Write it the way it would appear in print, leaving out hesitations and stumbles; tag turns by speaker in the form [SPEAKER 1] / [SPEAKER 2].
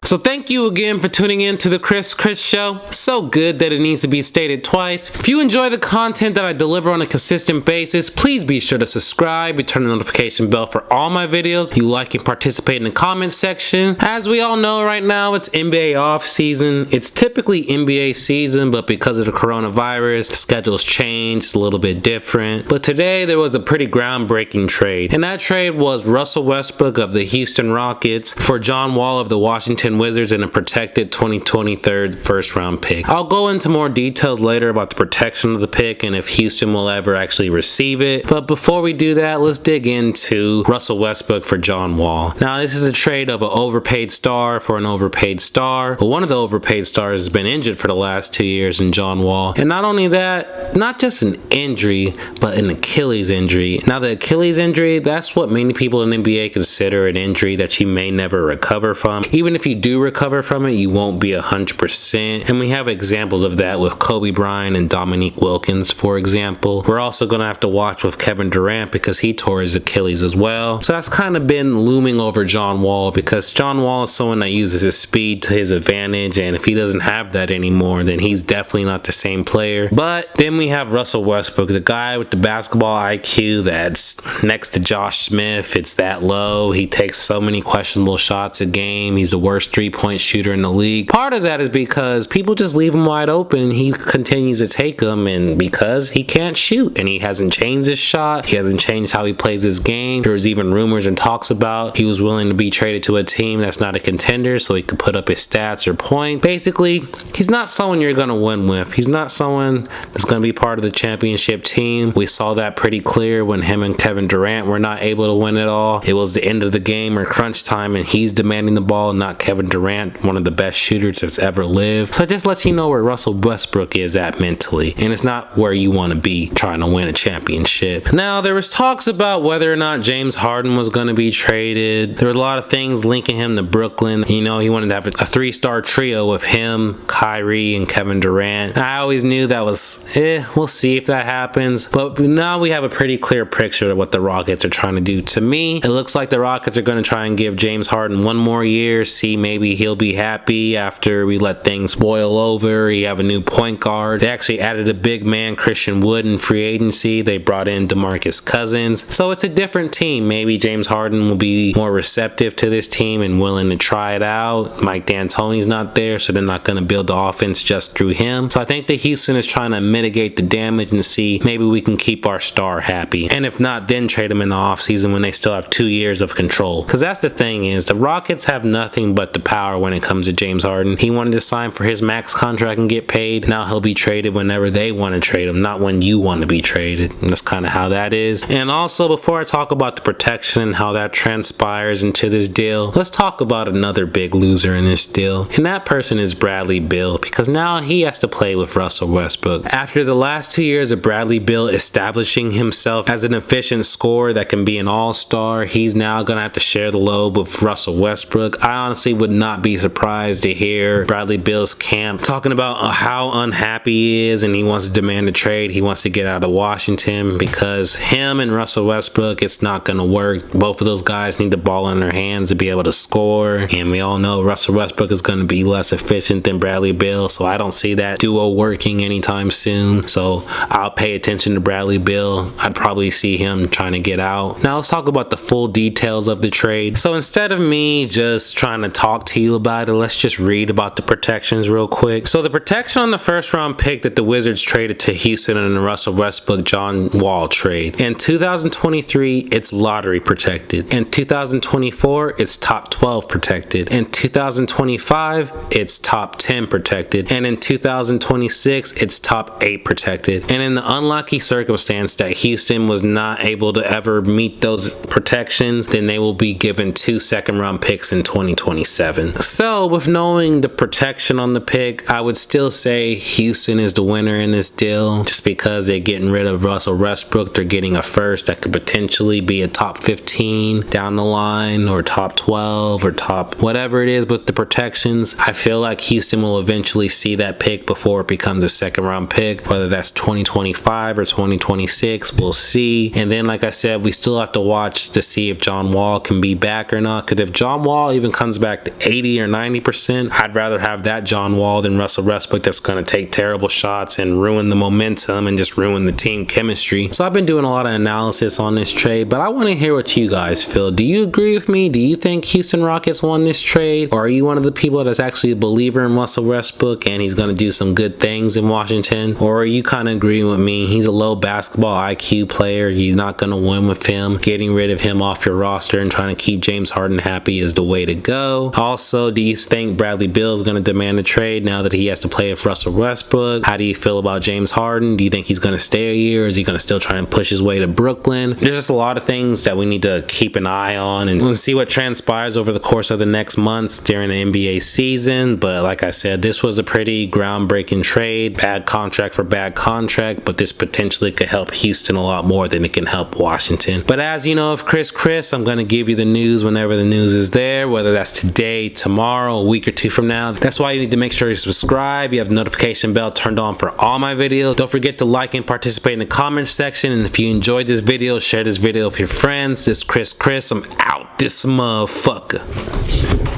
[SPEAKER 1] So thank you again for tuning in to the Chris Show. So good that it needs to be stated twice. If you enjoy the content that I deliver on a consistent basis, please be sure to subscribe and turn the notification bell for all my videos. You like and participate in the comment section. As we all know right now, it's NBA off season. It's typically NBA season, but because of the coronavirus, the schedule's changed, it's a little bit different. But today there was a pretty groundbreaking trade, and that trade was Russell Westbrook of the Houston Rockets for John Wall of the Washington Wizards and a protected 2023 first round pick. I'll go into more details later about the protection of the pick and if Houston will ever actually receive it. But before we do that, let's dig into Russell Westbrook for John Wall. Now, this is a trade of an overpaid star for an overpaid star. But one of the overpaid stars has been injured for the last 2 years in John Wall. And not only that, not just an injury, but an Achilles injury. Now, the Achilles injury, that's what many people in the NBA consider an injury that you may never recover from. Even if you do recover from it, you won't be 100%. And we have examples of that with Kobe Bryant and Dominique Wilkins, for example. We're also going to have to watch with Kevin Durant because he tore his Achilles as well. So that's kind of been looming over John Wall because John Wall is someone that uses his speed to his advantage, and if he doesn't have that anymore, then he's definitely not the same player. But then we have Russell Westbrook, the guy with the basketball IQ that's next to Josh Smith. It's that low. He takes so many questionable shots a game. He's the worst three-point shooter in the league. Part of that is because people just leave him wide open and he continues to take them, and because he can't shoot and he hasn't changed his shot, he hasn't changed how he plays his game. There's even rumors and talks about he was willing to be traded to a team that's not a contender so he could put up his stats or points. Basically, he's not someone you're going to win with. He's not someone that's going to be part of the championship team. We saw that pretty clear when him and Kevin Durant were not able to win it all. It was the end of the game or crunch time and he's demanding the ball, not Kevin Durant, one of the best shooters that's ever lived. So it just lets you know where Russell Westbrook is at mentally, and it's not where you want to be trying to win a championship. Now, there was talks about whether or not James Harden was going to be traded. There were a lot of things linking him to Brooklyn. You know, he wanted to have a three-star trio with him, Kyrie, and Kevin Durant. I always knew that was, we'll see if that happens. But now we have a pretty clear picture of what the Rockets are trying to do. To me, it looks like the Rockets are going to try and give James Harden one more year, see maybe he'll be happy after we let things boil over. You have a new point guard. They actually added a big man, Christian Wood, in free agency. They brought in DeMarcus Cousins. So it's a different team. Maybe James Harden will be more receptive to this team and willing to try it out. Mike D'Antoni's not there, so they're not going to build the offense just through him. So I think that Houston is trying to mitigate the damage and see maybe we can keep our star happy. And if not, then trade him in the offseason when they still have 2 years of control. Because that's the thing is, the Rockets have nothing but the power when it comes to James Harden. He wanted to sign for his max contract and get paid. Now he'll be traded whenever they want to trade him, not when you want to be traded. And that's kind of how that is. And also, before I talk about the protection and how that transpires into this deal, let's talk about another big loser in this deal. And that person is Bradley Beal, because now he has to play with Russell Westbrook. After the last 2 years of Bradley Beal establishing himself as an efficient scorer that can be an all-star, he's now going to have to share the load with Russell Westbrook. I honestly would not be surprised to hear Bradley Beal's camp talking about how unhappy he is and he wants to demand a trade. He wants to get out of Washington because him and Russell Westbrook, it's not going to work. Both of those guys need the ball in their hands to be able to score, and we all know Russell Westbrook is going to be less efficient than Bradley Beal, so I don't see that duo working anytime soon. So I'll pay attention to Bradley Beal. I'd probably see him trying to get out. Now let's talk about the full details of the trade. So instead of me just trying to talk to you about it, let's just read about the protections real quick. So the protection on the first round pick that the Wizards traded to Houston in the Russell Westbrook John Wall trade. In 2023, it's lottery protected. In 2024, it's top 12 protected. In 2025, it's top 10 protected. And in 2026, it's top 8 protected. And in the unlucky circumstance that Houston was not able to ever meet those protections, then they will be given 2 second-round picks in 2027. So with knowing the protection on the pick, I would still say Houston is the winner in this deal. Just because they're getting rid of Russell Westbrook, they're getting a first that could potentially be a top 15 down the line, or top 12, or top whatever it is with the protections. I feel like Houston will eventually see that pick before it becomes a second-round pick. Whether that's 2025 or 2026, we'll see. And then, like I said, we still have to watch to see if John Wall can be back or not. Because if John Wall even comes back to 80 or 90%. I'd rather have that John Wall than Russell Westbrook that's going to take terrible shots and ruin the momentum and just ruin the team chemistry. So I've been doing a lot of analysis on this trade, but I want to hear what you guys feel. Do you agree with me? Do you think Houston Rockets won this trade? Or are you one of the people that's actually a believer in Russell Westbrook and he's going to do some good things in Washington? Or are you kind of agreeing with me? He's a low basketball IQ player. You're not going to win with him. Getting rid of him off your roster and trying to keep James Harden happy is the way to go. Also, do you think Bradley Beal is going to demand a trade now that he has to play with Russell Westbrook? How do you feel about James Harden? Do you think he's going to stay a year, or is he going to still try and push his way to Brooklyn? There's just a lot of things that we need to keep an eye on and see what transpires over the course of the next months during the NBA season. But like I said, this was a pretty groundbreaking trade. Bad contract for bad contract, but this potentially could help Houston a lot more than it can help Washington. But as you know of Chris, I'm going to give you the news whenever the news is there, whether that's today, tomorrow, a week or two from now. That's why you need to make sure you subscribe. You have the notification bell turned on for all my videos. Don't forget to like and participate in the comment section. And if you enjoyed this video, share this video with your friends. This is Chris. I'm out this motherfucker.